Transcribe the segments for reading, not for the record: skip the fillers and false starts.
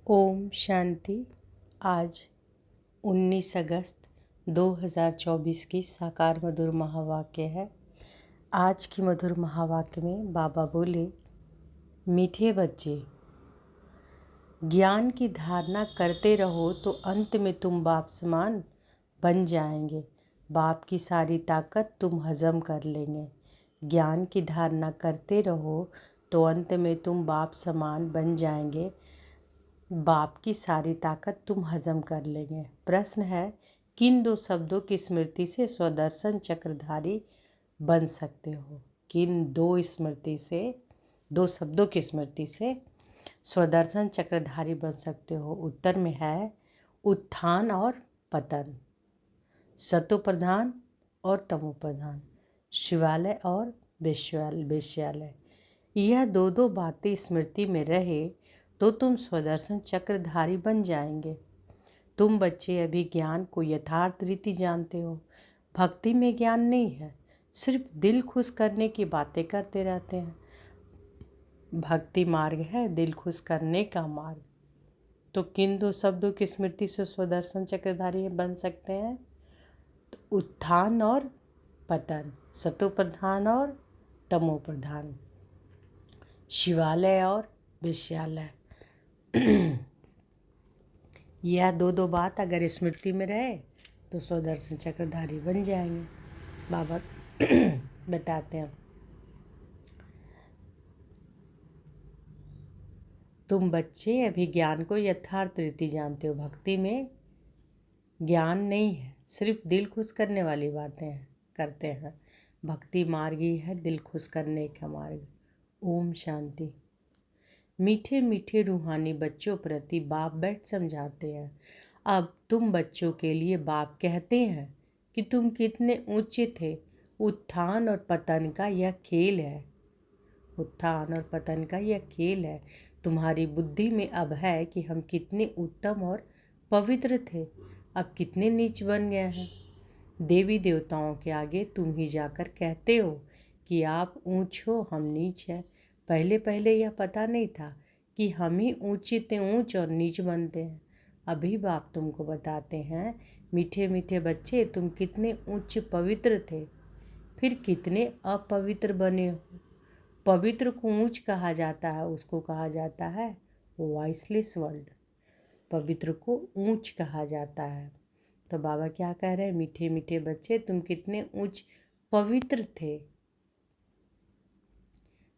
ओम शांति। आज 19 अगस्त 2024 की साकार मधुर महावाक्य है। आज की मधुर महावाक्य में बाबा बोले, मीठे बच्चे, ज्ञान की धारणा करते रहो तो अंत में तुम बाप समान बन जाएंगे। बाप की सारी ताकत तुम हजम कर लेंगे। ज्ञान की धारणा करते रहो तो अंत में तुम बाप समान बन जाएंगे। बाप की सारी ताकत तुम हजम कर लेंगे। प्रश्न है, किन दो शब्दों की स्मृति से स्वदर्शन चक्रधारी बन सकते हो? किन दो शब्दों की स्मृति से स्वदर्शन चक्रधारी बन सकते हो? उत्तर में है उत्थान और पतन, सतो प्रधान और तमो प्रधान, शिवालय और वेश्यालय। यह दो बातें स्मृति में रहे तो तुम स्वदर्शन चक्रधारी बन जाएंगे। तुम बच्चे अभी ज्ञान को यथार्थ रीति जानते हो। भक्ति में ज्ञान नहीं है, सिर्फ दिल खुश करने की बातें करते रहते हैं। भक्ति मार्ग है दिल खुश करने का मार्ग। तो किन दो शब्दों की स्मृति से स्वदर्शन चक्रधारी बन सकते हैं? तो उत्थान और पतन, सतो प्रधान और तमो प्रधान, शिवालय और वेश्यालय। यह दो बात अगर स्मृति में रहे तो स्वदर्शन चक्रधारी बन जाएंगे। बाबा बताते हैं, तुम बच्चे अभी ज्ञान को यथार्थ रीति जानते हो। भक्ति में ज्ञान नहीं है, सिर्फ दिल खुश करने वाली बातें करते हैं। भक्ति मार्ग ही है दिल खुश करने का मार्ग। ओम शांति। मीठे मीठे रूहानी बच्चों प्रति बाप बैठ समझाते हैं। अब तुम बच्चों के लिए बाप कहते हैं कि तुम कितने ऊंचे थे। उत्थान और पतन का यह खेल है। उत्थान और पतन का यह खेल है। तुम्हारी बुद्धि में अब है कि हम कितने उत्तम और पवित्र थे, अब कितने नीच बन गए हैं। देवी देवताओं के आगे तुम ही जाकर कहते हो कि आप ऊंच हो, हम नीच हैं। पहले यह पता नहीं था कि हम ही ऊंचे ऊंच और नीच बनते हैं। अभी बाप तुमको बताते हैं, मीठे मीठे बच्चे, तुम कितने ऊंच पवित्र थे, फिर कितने अपवित्र बने हो। पवित्र को ऊंच कहा जाता है, उसको कहा जाता है वॉइसलेस वर्ल्ड। पवित्र को ऊंच कहा जाता है। तो बाबा क्या कह रहे हैं, मीठे मीठे बच्चे, तुम कितने ऊंच पवित्र थे,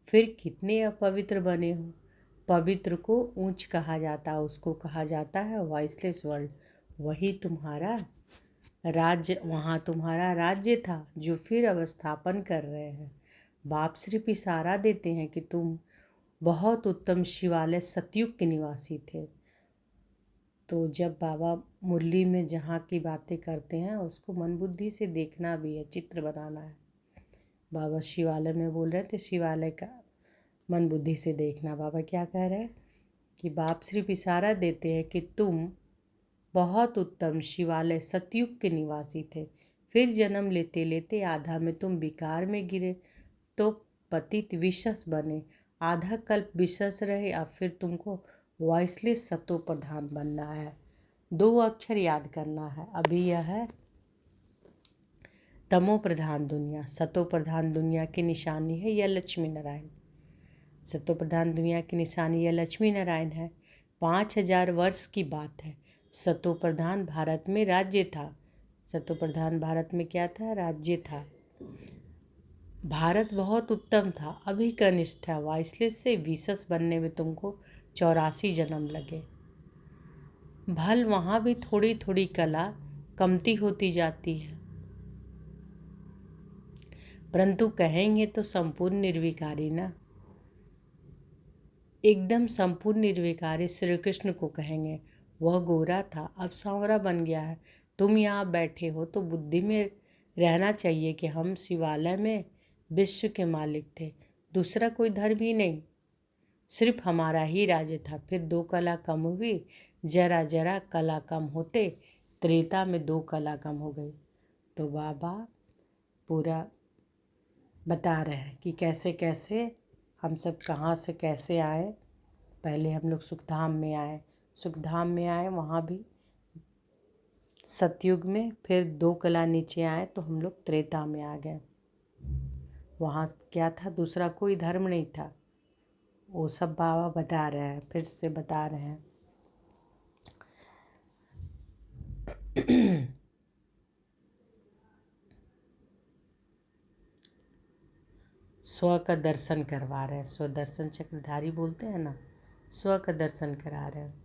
फिर कितने अपवित्र बने हो। पवित्र को ऊंच कहा जाता है, उसको कहा जाता है वॉइसलेस वर्ल्ड। वही तुम्हारा राज्य, वहाँ तुम्हारा राज्य था जो फिर अवस्थापन कर रहे हैं। बाप सिर्फ इशारा देते हैं कि तुम बहुत उत्तम शिवालय सतयुग के निवासी थे। तो जब बाबा मुरली में जहाँ की बातें करते हैं उसको मन बुद्धि से देखना भी है, चित्र बनाना है। बाबा शिवालय में बोल रहे थे, शिवालय का मन बुद्धि से देखना। बाबा क्या कह रहे हैं कि बाप सिर्फ इशारा देते हैं कि तुम बहुत उत्तम शिवालय सतयुग के निवासी थे। फिर जन्म लेते लेते आधा में तुम विकार में गिरे तो पतित विशस बने। आधा कल्प विशस रहे, अब फिर तुमको वॉइसलेस सतो प्रधान बनना है। 2 अक्षर याद करना है। अभी यह है तमो प्रधान दुनिया, सतो प्रधान दुनिया की निशानी है यह लक्ष्मी नारायण। सतो प्रधान दुनिया की निशानी यह लक्ष्मी नारायण है। 5000 वर्ष की बात है। सतो प्रधान भारत में राज्य था। सतो प्रधान भारत में क्या था? राज्य था। भारत बहुत उत्तम था, अभी कनिष्ठ है। वॉइसलेस से विशस बनने में तुमको 84 जन्म लगे। भल वहाँ भी थोड़ी थोड़ी कला कमती होती जाती है, परंतु कहेंगे तो संपूर्ण निर्विकारी ना। एकदम संपूर्ण निर्विकारी श्री कृष्ण को कहेंगे। वह गोरा था, अब सांवरा बन गया है। तुम यहाँ बैठे हो तो बुद्धि में रहना चाहिए कि हम शिवालय में विश्व के मालिक थे, दूसरा कोई धर्म ही नहीं, सिर्फ हमारा ही राज्य था। फिर 2 कला कम हुई, जरा जरा कला कम होते त्रेता में 2 कला कम हो गई। तो बाबा पूरा बता रहे हैं कि कैसे कैसे हम सब कहाँ से कैसे आए। पहले हम लोग सुखधाम में आए, सुखधाम में आए, वहाँ भी सतयुग में, फिर 2 कला नीचे आए तो हम लोग त्रेता में आ गए। वहाँ क्या था, दूसरा कोई धर्म नहीं था। वो सब बाबा बता रहे हैं, फिर से बता रहे हैं। स्व का दर्शन करवा रहे हैं, स्व दर्शन चक्रधारी बोलते हैं ना, स्व का दर्शन करा रहे हैं।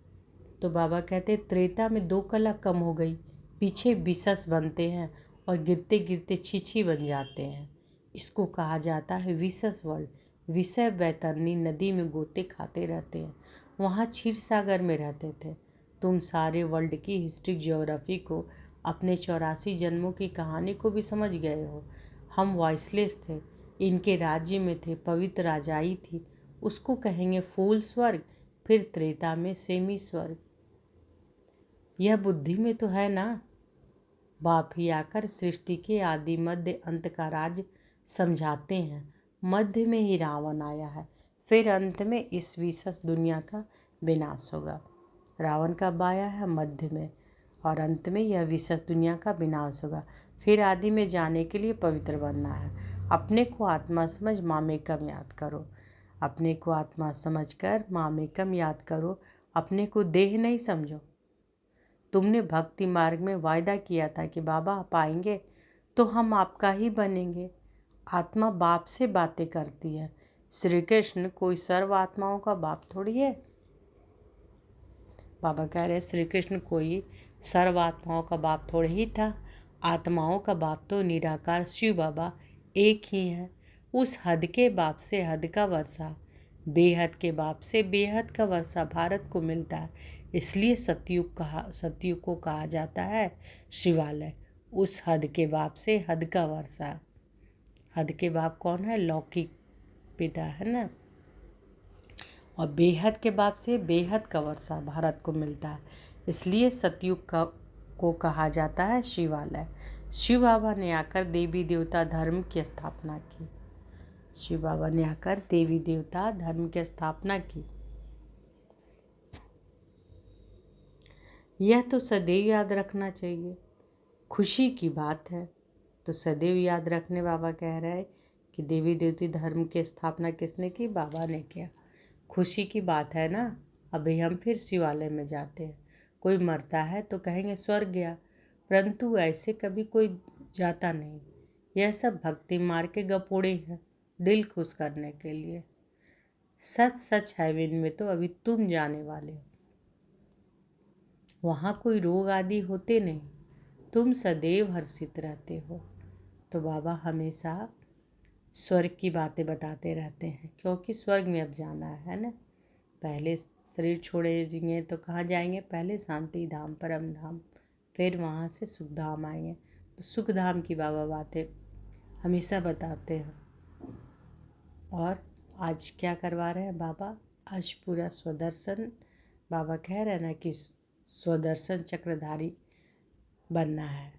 तो बाबा कहते त्रेता में 2 कला कम हो गई, पीछे विशस बनते हैं और गिरते गिरते छीछी बन जाते हैं। इसको कहा जाता है विशस वर्ल्ड। विषय वैतरणी नदी में गोते खाते रहते हैं, वहाँ क्षीर सागर में रहते थे। तुम सारे वर्ल्ड की हिस्ट्री ज्योग्राफी को, अपने 84 जन्मों की कहानी को भी समझ गए हो। हम वॉइसलेस थे, इनके राज्य में थे, पवित्र राजाई थी, उसको कहेंगे फूल स्वर्ग, फिर त्रेता में सेमी स्वर्ग। यह बुद्धि में तो है ना। बाप ही आकर सृष्टि के आदि मध्य अंत का राज समझाते हैं। मध्य में ही रावण आया है, फिर अंत में इस विशेष दुनिया का विनाश होगा। रावण कब आया है? मध्य में, और अंत में यह विशेष दुनिया का विनाश होगा। फिर आदि में जाने के लिए पवित्र बनना है। अपने को आत्मा समझ मामेकम याद करो। अपने को आत्मा समझकर मामेकम याद करो। अपने को देह नहीं समझो। तुमने भक्ति मार्ग में वायदा किया था कि बाबा आप आएंगे तो हम आपका ही बनेंगे। आत्मा बाप से बातें करती है। श्री कृष्ण कोई सर्व आत्माओं का बाप थोड़ी है। बाबा कह रहे श्री कृष्ण कोई सर्व आत्माओं का बाप थोड़ी ही था। आत्माओं का बाप तो निराकार शिव बाबा एक ही है। उस हद के बाप से हद का वर्षा, बेहद के बाप से बेहद का वर्षा भारत को मिलता है। इसलिए सतयुग को कहा जाता है शिवालय। उस हद के बाप से हद का वर्षा। हद के बाप कौन है? लौकिक पिता है ना। और बेहद के बाप से बेहद का वर्षा भारत को मिलता है। इसलिए सतयुग को कहा जाता है शिवालय। शिव बाबा ने आकर देवी देवता धर्म की स्थापना की। शिव बाबा ने आकर देवी देवता धर्म की स्थापना की। यह तो सदैव याद रखना चाहिए। खुशी की बात है तो सदैव याद रखने। बाबा कह रहे हैं कि देवी देवती धर्म की स्थापना किसने की? बाबा ने किया। खुशी की बात है ना। अभी हम फिर शिवालय में जाते हैं। कोई मरता है तो कहेंगे स्वर्ग गया, परंतु ऐसे कभी कोई जाता नहीं। यह सब भक्ति मार के गपोड़े हैं, दिल खुश करने के लिए। सच सच है इनमें तो अभी तुम जाने वाले हो। वहाँ कोई रोग आदि होते नहीं, तुम सदैव हर्षित रहते हो। तो बाबा हमेशा स्वर्ग की बातें बताते रहते हैं, क्योंकि स्वर्ग में अब जाना है ना। पहले शरीर छोड़ेंगे तो कहाँ जाएंगे? पहले शांति धाम, परम धाम, फिर वहाँ से सुखधाम आएंगे। तो सुखधाम की बाबा बातें हमेशा बताते हैं। और आज क्या करवा रहे हैं बाबा? आज पूरा स्वदर्शन। बाबा कह रहे हैं ना कि स्वदर्शन चक्रधारी बनना है,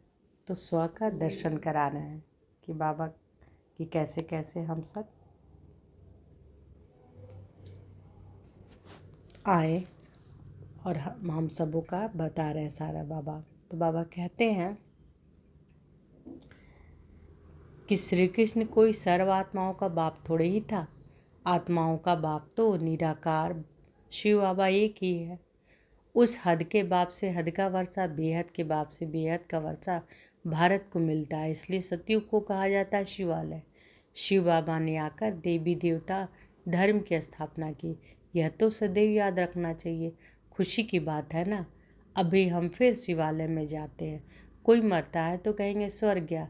तो स्व का दर्शन करा रहे हैं कि बाबा कि कैसे कैसे हम सब आए, और हम सबों का बता रहे हैं सारा बाबा। तो बाबा कहते हैं कि श्री कृष्ण कोई सर्व आत्माओं का बाप थोड़े ही था। आत्माओं का बाप तो निराकार शिव बाबा एक ही है। उस हद के बाप से हद का वर्षा, बेहद के बाप से बेहद का वर्षा भारत को मिलता है। इसलिए सतयुग को कहा जाता है शिवालय। शिव बाबा ने आकर देवी देवता धर्म की स्थापना की। यह तो सदैव याद रखना चाहिए। खुशी की बात है ना। अभी हम फिर शिवालय में जाते हैं। कोई मरता है तो कहेंगे स्वर्ग गया,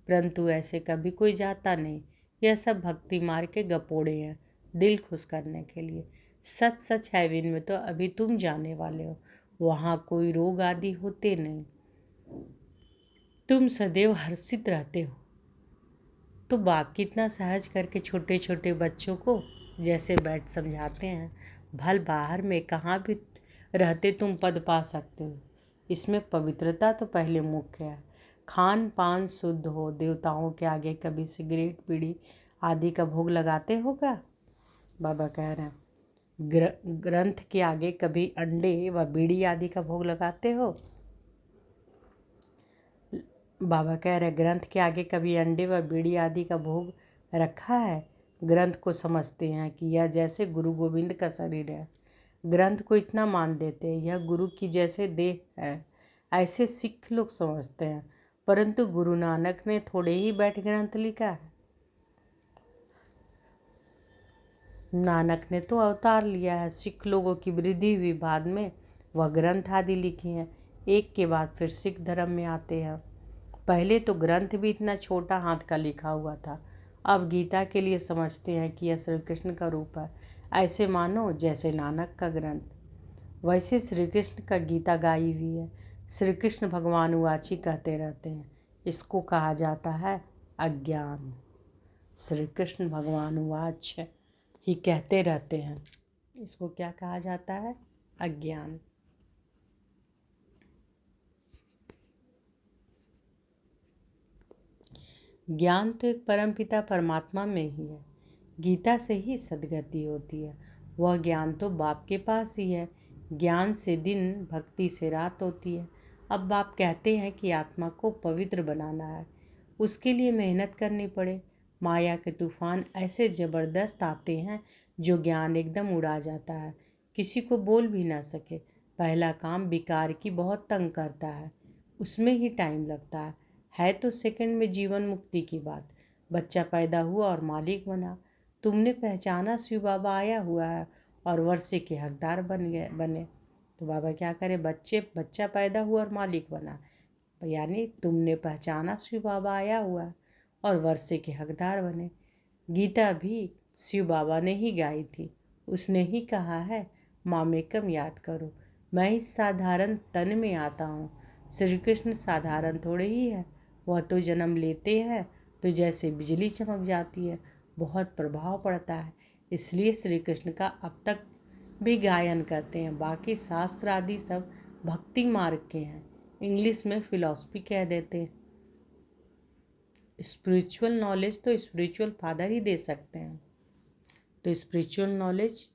परंतु ऐसे कभी कोई जाता नहीं। यह सब भक्ति मार के गपोड़े हैं, दिल खुश करने के लिए। सच सच है इनमें तो अभी तुम जाने वाले हो। वहाँ कोई रोग आदि होते नहीं, तुम सदैव हर्षित रहते हो। तो बाप कितना सहज करके छोटे छोटे बच्चों को जैसे बैठ समझाते हैं। भल बाहर में कहाँ भी रहते तुम पद पा सकते हो। इसमें पवित्रता तो पहले मुख्य है। खान पान शुद्ध हो। देवताओं के आगे कभी सिगरेट बीड़ी आदि का भोग लगाते हो क्या? बाबा कह रहे हैं ग्रंथ के आगे कभी अंडे व बीड़ी आदि का भोग लगाते हो? बाबा कह रहे ग्रंथ के आगे कभी अंडे व बीड़ी आदि का भोग रखा है? ग्रंथ को समझते हैं कि यह जैसे गुरु गोविंद का शरीर है। ग्रंथ को इतना मान देते हैं यह गुरु की जैसे देह है, ऐसे सिख लोग समझते हैं। परंतु गुरु नानक ने थोड़े ही बैठ ग्रंथ लिखा है। नानक ने तो अवतार लिया है। सिख लोगों की वृद्धि हुई बाद में वह ग्रंथ आदि लिखे हैं। एक के बाद फिर सिख धर्म में आते हैं। पहले तो ग्रंथ भी इतना छोटा हाथ का लिखा हुआ था। अब गीता के लिए समझते हैं कि यह श्री कृष्ण का रूप है। ऐसे मानो जैसे नानक का ग्रंथ, वैसे श्री कृष्ण का गीता गाई हुई है। श्री कृष्ण भगवान उवाची कहते रहते हैं। इसको कहा जाता है अज्ञान। श्री कृष्ण भगवान उवाच ही कहते रहते हैं। इसको क्या कहा जाता है? अज्ञान। ज्ञान तो एक परमपिता परमात्मा में ही है। गीता से ही सद्गति होती है। वह ज्ञान तो बाप के पास ही है। ज्ञान से दिन, भक्ति से रात होती है। अब बाप कहते हैं कि आत्मा को पवित्र बनाना है, उसके लिए मेहनत करनी पड़े। माया के तूफान ऐसे ज़बरदस्त आते हैं जो ज्ञान एकदम उड़ा जाता है, किसी को बोल भी ना सके। पहला काम विकार की बहुत तंग करता है, उसमें ही टाइम लगता है तो सेकंड में जीवन मुक्ति की बात। बच्चा पैदा हुआ और मालिक बना। तुमने पहचाना शिव बाबा आया हुआ है और वर्षे के हकदार बने। तो बाबा क्या करे, बच्चा पैदा हुआ और मालिक बना, यानी तुमने पहचाना शिव बाबा आया हुआ है और वर्षे के हकदार बने। गीता भी शिव बाबा ने ही गाई थी। उसने ही कहा है मामेकम याद करो, मैं इस साधारण तन में आता हूँ। श्री कृष्ण साधारण थोड़े ही है। वह तो जन्म लेते हैं तो जैसे बिजली चमक जाती है, बहुत प्रभाव पड़ता है। इसलिए श्री कृष्ण का अब तक भी गायन करते हैं। बाकी शास्त्र आदि सब भक्ति मार्ग के हैं, इंग्लिश में फिलॉसफी कह देते हैं। स्पिरिचुअल नॉलेज तो स्पिरिचुअल फादर ही दे सकते हैं। तो स्पिरिचुअल नॉलेज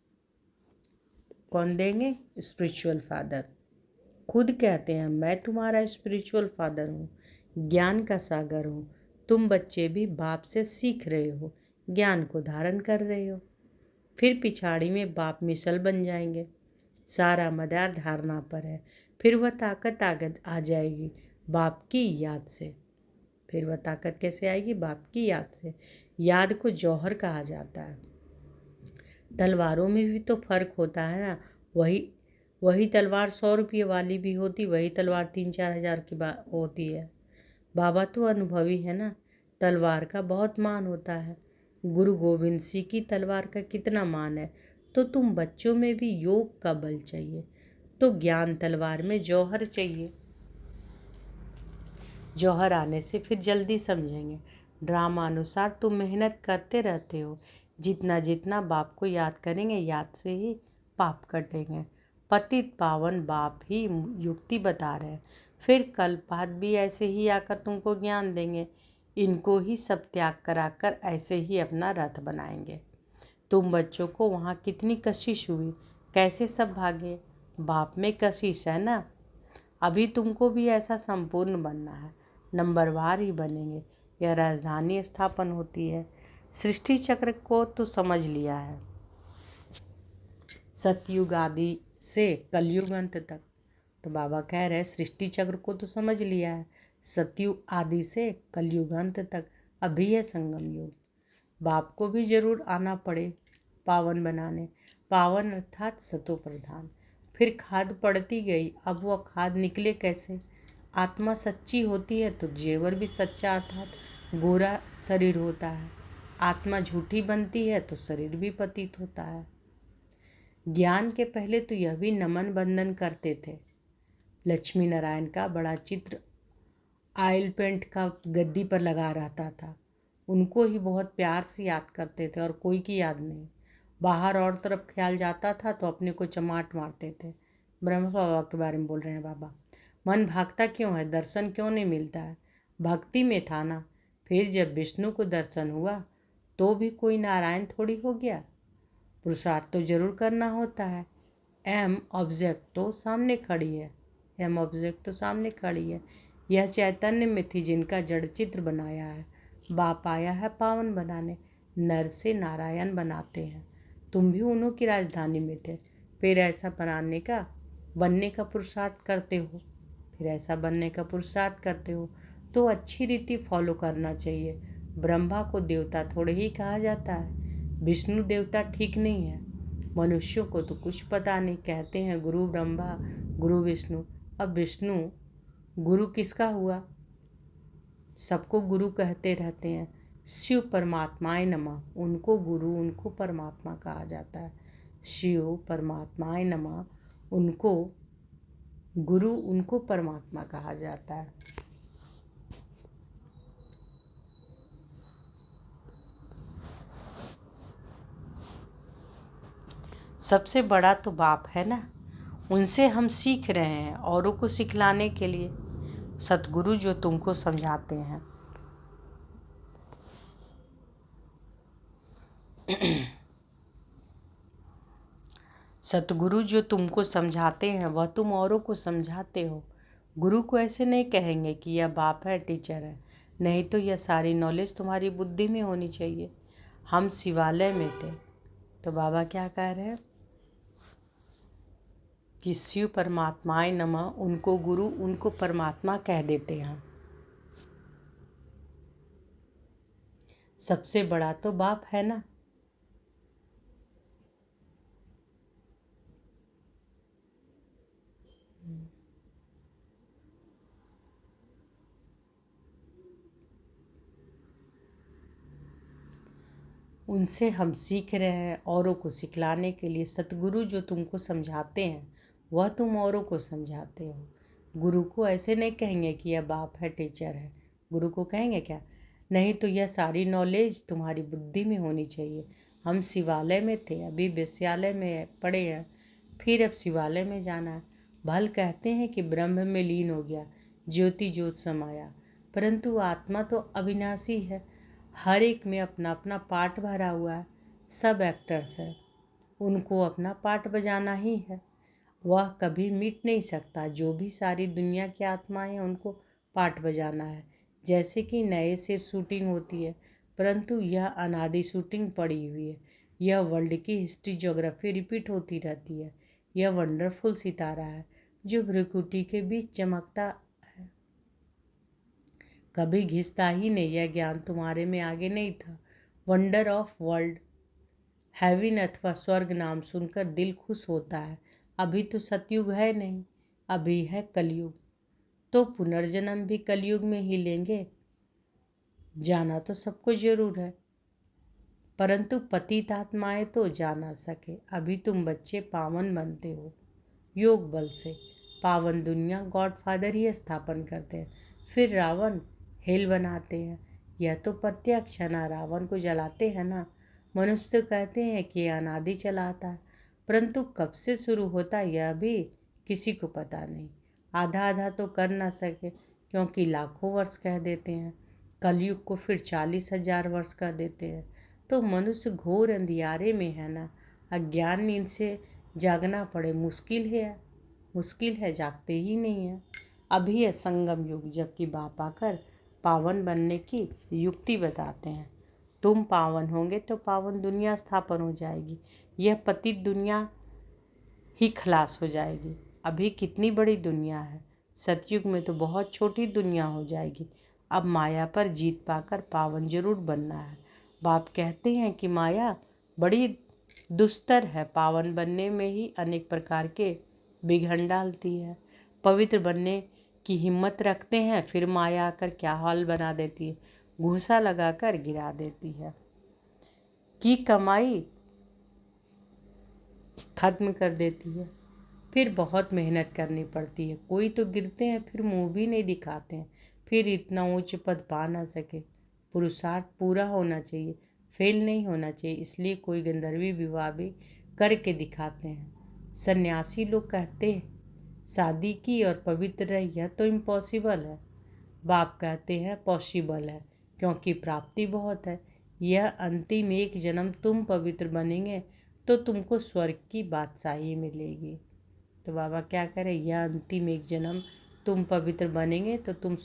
कौन देंगे? स्पिरिचुअल फादर खुद कहते हैं मैं तुम्हारा स्पिरिचुअल फादर हूँ, ज्ञान का सागर हूँ। तुम बच्चे भी बाप से सीख रहे हो, ज्ञान को धारण कर रहे हो। फिर पिछाड़ी में बाप मिसल बन जाएंगे। सारा मदार धारणा पर है। फिर वह ताकत आ जाएगी बाप की याद से। फिर वह ताकत कैसे आएगी? बाप की याद से। याद को जौहर कहा जाता है। तलवारों में भी तो फर्क होता है ना। वही तलवार 100 रुपये वाली भी होती, वही तलवार 3-4 हज़ार की होती है। बाबा तो अनुभवी है ना। तलवार का बहुत मान होता है। गुरु गोविंद सिंह की तलवार का कितना मान है। तो तुम बच्चों में भी योग का बल चाहिए, तो ज्ञान तलवार में जौहर चाहिए। जौहर आने से फिर जल्दी समझेंगे। ड्रामा अनुसार तुम मेहनत करते रहते हो। जितना जितना बाप को याद करेंगे, याद से ही पाप कटेंगे। पतित पावन बाप ही युक्ति बता रहे हैं। फिर कल बाद भी ऐसे ही आकर तुमको ज्ञान देंगे। इनको ही सब त्याग कराकर ऐसे ही अपना रथ बनाएंगे। तुम बच्चों को वहाँ कितनी कशिश हुई, कैसे सब भागे। बाप में कशिश है ना। अभी तुमको भी ऐसा संपूर्ण बनना है, नंबरवार ही बनेंगे। यह राजधानी स्थापन होती है। सृष्टि चक्र को तो समझ लिया है, सतयुग आदि से कलयुग अंत तक। तो बाबा कह रहे सृष्टि चक्र को तो समझ लिया है, सतयुग आदि से कलयुग अंत तक। अभी है संगम युग। बाप को भी जरूर आना पड़े पावन बनाने। पावन अर्थात सतो प्रधान। फिर खाद पड़ती गई, अब वह खाद निकले कैसे? आत्मा सच्ची होती है तो जेवर भी सच्चा अर्थात गोरा शरीर होता है। आत्मा झूठी बनती है तो शरीर भी पतित होता है। ज्ञान के पहले तो यह भी नमन बंदन करते थे। लक्ष्मी नारायण का बड़ा चित्र ऑयल पेंट का गद्दी पर लगा रहता था। उनको ही बहुत प्यार से याद करते थे और कोई की याद नहीं। बाहर और तरफ ख्याल जाता था तो अपने को चमाट मारते थे। ब्रह्म बाबा के बारे में बोल रहे हैं बाबा। मन भागता क्यों है, दर्शन क्यों नहीं मिलता है? भक्ति में था ना। फिर जब विष्णु को दर्शन हुआ तो भी कोई नारायण थोड़ी हो गया। पुरुषार्थ तो जरूर करना होता है। एम ऑब्जेक्ट तो सामने खड़ी है, एम ऑब्जेक्ट तो सामने खड़ी है। यह चैतन्य में थी जिनका जड़ चित्र बनाया है। बाप आया है पावन बनाने, नर से नारायण बनाते हैं। तुम भी उन्हीं की राजधानी में थे, फिर ऐसा बनने का पुरुषार्थ करते हो, तो अच्छी रीति फॉलो करना चाहिए। ब्रह्मा को देवता थोड़े ही कहा जाता है, विष्णु देवता ठीक नहीं है। मनुष्यों को तो कुछ पता नहीं, कहते हैं गुरु ब्रह्मा गुरु विष्णु। अब विष्णु गुरु किसका हुआ? सबको गुरु कहते रहते हैं। शिव परमात्माय नमः, उनको गुरु उनको परमात्मा कहा जाता है। शिव परमात्माय नमः, उनको गुरु उनको परमात्मा कहा जाता है। सबसे बड़ा तो बाप है ना, उनसे हम सीख रहे हैं औरों को सिखलाने के लिए। सतगुरु जो तुमको समझाते हैं सतगुरु जो तुमको समझाते हैं वह तुम औरों को समझाते हो। गुरु को ऐसे नहीं कहेंगे कि यह बाप है, टीचर है, नहीं तो यह सारी नॉलेज तुम्हारी बुद्धि में होनी चाहिए। हम शिवालय में थे तो बाबा क्या कह रहे हैं कि शिव परमात्माय नमः, उनको गुरु उनको परमात्मा कह देते हैं। सबसे बड़ा तो बाप है ना। उनसे हम सीख रहे हैं औरों को सिखलाने के लिए। सतगुरु जो तुमको समझाते हैं वह तुम औरों को समझाते हो। गुरु को ऐसे नहीं कहेंगे कि यह बाप है, टीचर है। गुरु को कहेंगे क्या? नहीं तो यह सारी नॉलेज तुम्हारी बुद्धि में होनी चाहिए। हम शिवालय में थे, अभी वेश्यालय में पड़े हैं, फिर अब शिवालय में जाना है। भल कहते हैं कि ब्रह्म में लीन हो गया, ज्योति ज्योत समाया, परंतु आत्मा तो अविनाशी है। हर एक में अपना अपना पार्ट भरा हुआ है। सब एक्टर्स हैं, उनको अपना पार्ट बजाना ही है। वह कभी मिट नहीं सकता। जो भी सारी दुनिया की आत्माएं हैं उनको पार्ट बजाना है। जैसे कि नए से शूटिंग होती है, परंतु यह अनादि शूटिंग पड़ी हुई है। यह वर्ल्ड की हिस्ट्री ज्योग्राफी रिपीट होती रहती है। यह वंडरफुल सितारा है जो भ्रिकुटी के बीच चमकता है, कभी घिसता ही नहीं। यह ज्ञान तुम्हारे में आगे नहीं था। वंडर ऑफ वर्ल्ड, हेवन अथवा स्वर्ग नाम सुनकर दिल खुश होता है। अभी तो सतयुग है नहीं, अभी है कलयुग, तो पुनर्जन्म भी कलयुग में ही लेंगे। जाना तो सबको जरूर है, परंतु पतित आत्माएं तो जा ना सके। अभी तुम बच्चे पावन बनते हो योग बल से। पावन दुनिया गॉडफादर ही स्थापन करते हैं, फिर रावण हेल बनाते हैं। यह तो प्रत्यक्ष है ना, रावण को जलाते हैं ना। मनुष्य तो कहते हैं कि यह अनादि चला आता है, परंतु कब से शुरू होता यह भी किसी को पता नहीं। आधा आधा तो कर ना सके, क्योंकि लाखों वर्ष कह देते हैं, कलयुग को फिर 40,000 वर्ष कह देते हैं। तो मनुष्य घोर अंधियारे में है ना, अज्ञान नींद से जागना पड़े मुश्किल है, जागते ही नहीं है। अभी है संगम युग, जबकि बाप आकर पावन बनने की युक्ति बताते हैं। तुम पावन होंगे तो पावन दुनिया स्थापन हो जाएगी, यह पतित दुनिया ही खलास हो जाएगी। अभी कितनी बड़ी दुनिया है, सतयुग में तो बहुत छोटी दुनिया हो जाएगी। अब माया पर जीत पाकर पावन जरूर बनना है। बाप कहते हैं कि माया बड़ी दुस्तर है, पावन बनने में ही अनेक प्रकार के बिघन डालती है। पवित्र बनने की हिम्मत रखते हैं, फिर माया आकर क्या हाल बना देती है, घूसा लगाकर गिरा देती है, की कमाई खत्म कर देती है। फिर बहुत मेहनत करनी पड़ती है। कोई तो गिरते हैं फिर मुंह भी नहीं दिखाते हैं, फिर इतना ऊंच पद पा ना सके। पुरुषार्थ पूरा होना चाहिए, फेल नहीं होना चाहिए, इसलिए कोई गंधर्वी विवाह भी करके दिखाते हैं। सन्यासी लोग कहते हैं शादी की और पवित्र रही, यह तो इम्पॉसिबल है। बाप कहते हैं पॉसिबल है, क्योंकि प्राप्ति बहुत है। यह अंतिम एक जन्म तुम पवित्र बनेंगे तो तुमको स्वर्ग की बादशाही मिलेगी। तो बाबा क्या करें, यह अंतिम एक जन्म तुम पवित्र बनेंगे तो तुमको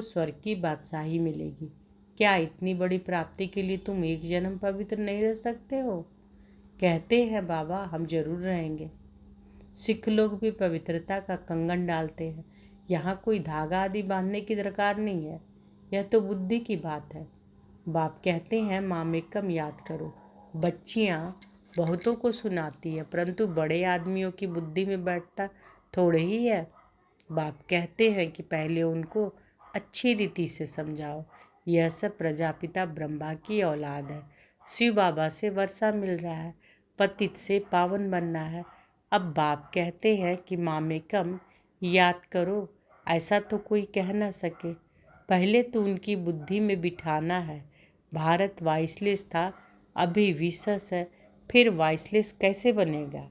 स्वर्ग की बादशाही मिलेगी। क्या इतनी बड़ी प्राप्ति के लिए तुम एक जन्म पवित्र नहीं रह सकते हो? कहते हैं बाबा हम जरूर रहेंगे। सिख लोग भी पवित्रता का कंगन डालते हैं। यहाँ कोई धागा आदि बांधने की दरकार नहीं है, यह तो बुद्धि की बात है। बाप कहते हैं मामेकम याद करो। बच्चियाँ बहुतों को सुनाती है, परंतु बड़े आदमियों की बुद्धि में बैठता थोड़े ही है। बाप कहते हैं कि पहले उनको अच्छी रीति से समझाओ। यह सब प्रजापिता ब्रह्मा की औलाद है। शिव बाबा से वर्षा मिल रहा है, पतित से पावन बनना है। अब बाप कहते हैं कि मामेकम याद करो। ऐसा तो कोई कह ना सके। पहले तो उनकी बुद्धि में बिठाना है। भारत वाइसलेस था, अभी विशेष है, फिर वाइसलेस कैसे बनेगा?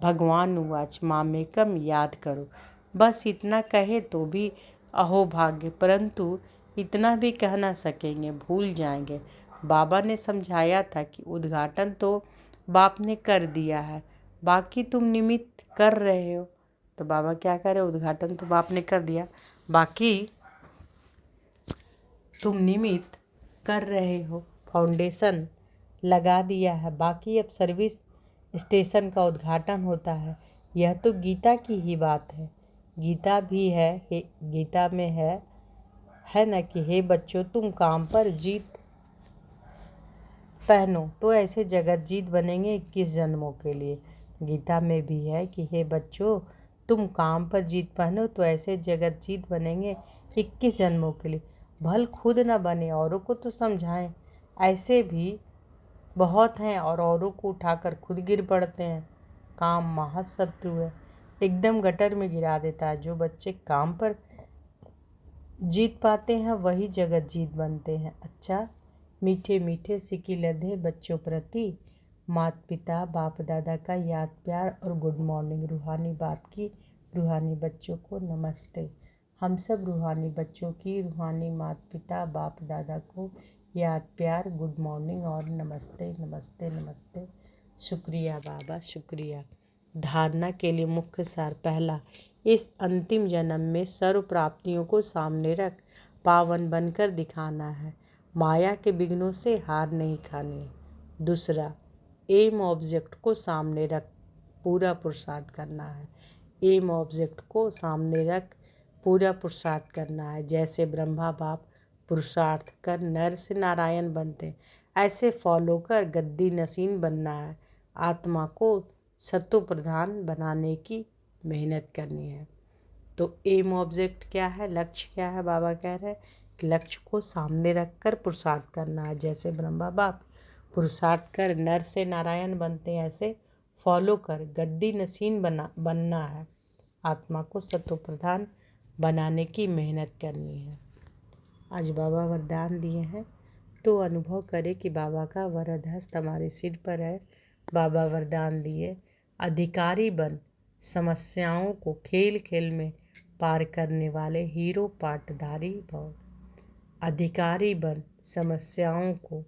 भगवान उवाच मामेकम याद करो। बस इतना कहे तो भी अहो भाग्य, परंतु इतना भी कह ना सकेंगे, भूल जाएंगे। बाबा ने समझाया था कि उद्घाटन तो बाप ने कर दिया है, बाकी तुम निमित्त कर रहे हो। तो बाबा क्या करे, उद्घाटन तो बाप ने कर दिया, बाकी तुम निमित्त कर रहे हो। फाउंडेशन लगा दिया है, बाकी अब सर्विस स्टेशन का उद्घाटन होता है। यह तो गीता की ही बात है। गीता भी है, गीता में है ना कि हे बच्चों तुम काम पर जीत पहनो तो ऐसे जगत जीत बनेंगे 21 जन्मों के लिए। गीता में भी है कि हे बच्चों तुम काम पर जीत पहनो तो ऐसे जगत जीत बनेंगे 21 जन्मों के लिए। भल खुद न बने औरों को तो समझाएं। ऐसे भी बहुत हैं और औरों को उठाकर खुद गिर पड़ते हैं। काम महाशत्रु है, एकदम गटर में गिरा देता है। जो बच्चे काम पर जीत पाते हैं वही जगत जीत बनते हैं। अच्छा, मीठे मीठे सिकी लधे बच्चों प्रति माता पिता बाप दादा का याद प्यार और गुड मॉर्निंग। रूहानी बाप की रूहानी बच्चों को नमस्ते। हम सब रूहानी बच्चों की रूहानी माता पिता बाप दादा को याद प्यार गुड मॉर्निंग और नमस्ते नमस्ते नमस्ते। शुक्रिया बाबा, शुक्रिया। धारणा के लिए मुख्य सार। पहला, इस अंतिम जन्म में सर्व प्राप्तियों को सामने रख पावन बनकर दिखाना है। माया के विघ्नों से हार नहीं खानी है। दूसरा, एम ऑब्जेक्ट को सामने रख पूरा पुरुषार्थ करना है। एम ऑब्जेक्ट को सामने रख पूरा पुरुषार्थ करना है। जैसे ब्रह्मा बाप पुरुषार्थ कर नर से नारायण बनते हैं, ऐसे फॉलो कर गद्दी नसीन बनना है। आत्मा को सत्व प्रधान बनाने की मेहनत करनी है। तो एम ऑब्जेक्ट क्या है, लक्ष्य क्या है? बाबा कह रहे हैं कि लक्ष्य को सामने रखकर पुरुषार्थ करना है। जैसे ब्रह्मा बाप पुरुषार्थ कर नर से नारायण बनते हैं, ऐसे फॉलो कर गद्दी नसीन बनना है। आत्मा को सत्व प्रधान बनाने की मेहनत करनी है। आज बाबा वरदान दिए हैं तो अनुभव करें कि बाबा का वरद हस्त हमारे सिर पर है। बाबा वरदान दिए, अधिकारी बन समस्याओं को खेल खेल में पार करने वाले हीरो पाटधारी भव। अधिकारी बन समस्याओं को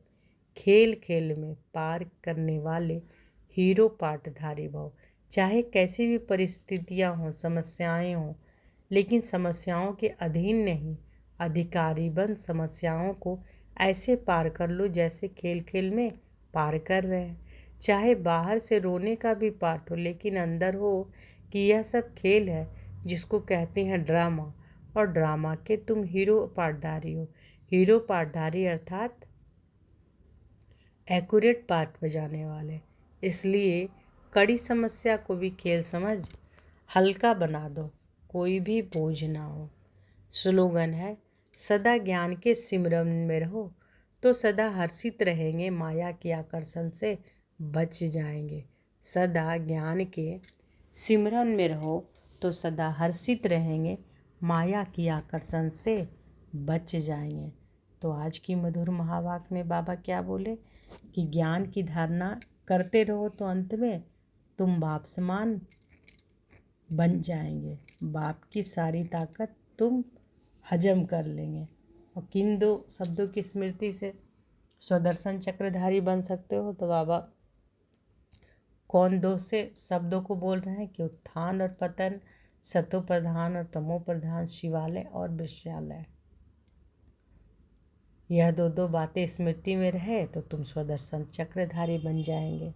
खेल खेल में पार करने वाले हीरो पाटधारी भव। चाहे कैसी भी परिस्थितियां हों, समस्याएं हों, लेकिन समस्याओं के अधीन नहीं। अधिकारी बन समस्याओं को ऐसे पार कर लो जैसे खेल खेल में पार कर रहे हैं। चाहे बाहर से रोने का भी पाठ हो, लेकिन अंदर हो कि यह सब खेल है जिसको कहते हैं ड्रामा, और ड्रामा के तुम हीरो पाठधारी हो। हीरो पाठधारी अर्थात एक्यूरेट पाठ बजाने वाले। इसलिए कड़ी समस्या को भी खेल समझ हल्का बना दो, कोई भी बोझ ना हो। स्लोगन है, सदा ज्ञान के सिमरन में रहो तो सदा हर्षित रहेंगे, माया के आकर्षण से बच जाएंगे। सदा ज्ञान के सिमरन में रहो तो सदा हर्षित रहेंगे, माया की आकर्षण से बच जाएंगे। तो आज की मधुर महावाक्य में बाबा क्या बोले कि ज्ञान की धारणा करते रहो तो अंत में तुम बाप समान बन जाएंगे। बाप की सारी ताकत तुम हजम कर लेंगे। और किन दो शब्दों की स्मृति से स्वदर्शन चक्रधारी बन सकते हो। तो बाबा कौन दो से शब्दों को बोल रहे हैं कि उत्थान और पतन, सतो प्रधान और तमो प्रधान, शिवालय और विश्रालय, यह दो दो बातें स्मृति में रहे तो तुम स्वदर्शन चक्रधारी बन जाएंगे।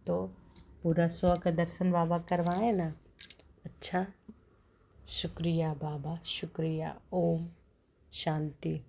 तो पूरा स्व का दर्शन बाबा करवाए ना। अच्छा, शुक्रिया बाबा, शुक्रिया। ओम शांति।